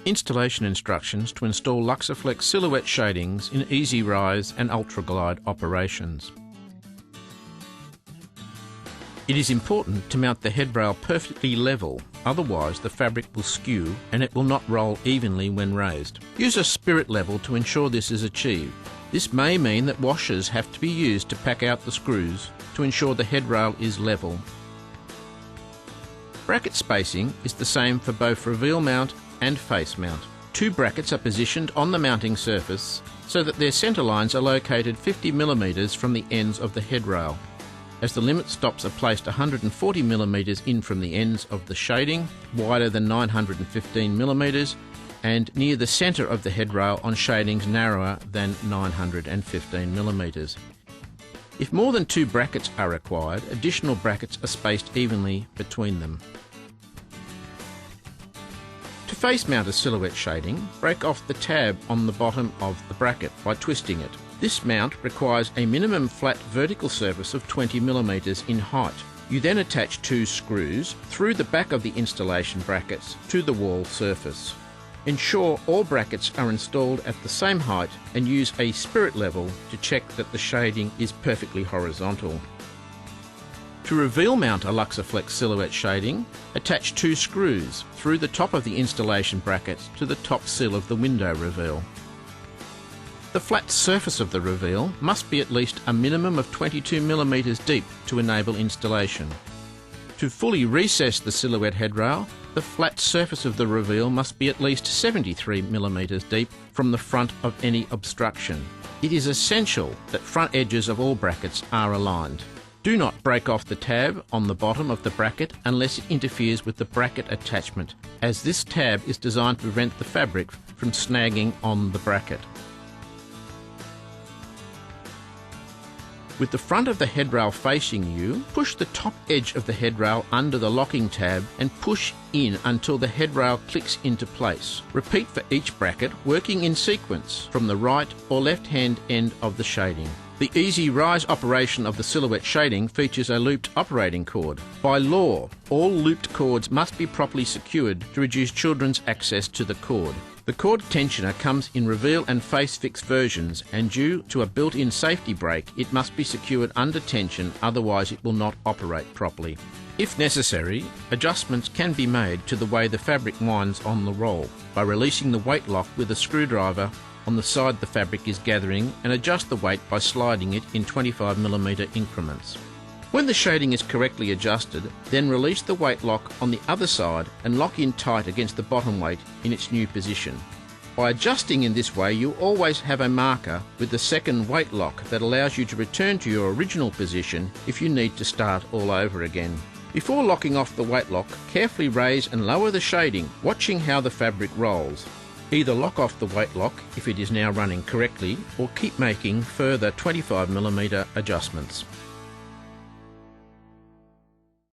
Installation instructions to install LUXAFLEX Silhouette shadings in easy rise and ultra glide operations. It is important to mount the headrail perfectly level, otherwise the fabric will skew and it will not roll evenly when raised. Use a spirit level to ensure this is achieved. This may mean that washers have to be used to pack out the screws to ensure the headrail is level. Bracket spacing is the same for both reveal mount and face mount. Two brackets are positioned on the mounting surface so that their centre lines are located 50 mm from the ends of the headrail. As the limit stops are placed 140 mm in from the ends of the shading, wider than 915 mm, and near the centre of the headrail on shadings narrower than 915 mm. If more than two brackets are required, additional brackets are spaced evenly between them. To face mount a silhouette shading, break off the tab on the bottom of the bracket by twisting it. This mount requires a minimum flat vertical surface of 20 mm in height. You then attach two screws through the back of the installation brackets to the wall surface. Ensure all brackets are installed at the same height and use a spirit level to check that the shading is perfectly horizontal. To reveal mount a LUXAFLEX silhouette shading, attach two screws through the top of the installation brackets to the top sill of the window reveal. The flat surface of the reveal must be at least a minimum of 22 mm deep to enable installation. To fully recess the silhouette headrail, the flat surface of the reveal must be at least 73 mm deep from the front of any obstruction. It is essential that front edges of all brackets are aligned. Do not break off the tab on the bottom of the bracket unless it interferes with the bracket attachment, as this tab is designed to prevent the fabric from snagging on the bracket. With the front of the headrail facing you, push the top edge of the headrail under the locking tab and push in until the headrail clicks into place. Repeat for each bracket, working in sequence from the right or left-hand end of the shading. The easy rise operation of the silhouette shading features a looped operating cord. By law, all looped cords must be properly secured to reduce children's access to the cord. The cord tensioner comes in reveal and face fix versions, and due to a built-in safety brake, it must be secured under tension, otherwise it will not operate properly. If necessary, adjustments can be made to the way the fabric winds on the roll by releasing the weight lock with a screwdriver on the side the fabric is gathering, and adjust the weight by sliding it in 25 mm increments. When the shading is correctly adjusted, then release the weight lock on the other side and lock in tight against the bottom weight in its new position. By adjusting in this way, you always have a marker with the second weight lock that allows you to return to your original position if you need to start all over again. Before locking off the weight lock, carefully raise and lower the shading, watching how the fabric rolls. Either lock off the weight lock if it is now running correctly, or keep making further 25 mm adjustments.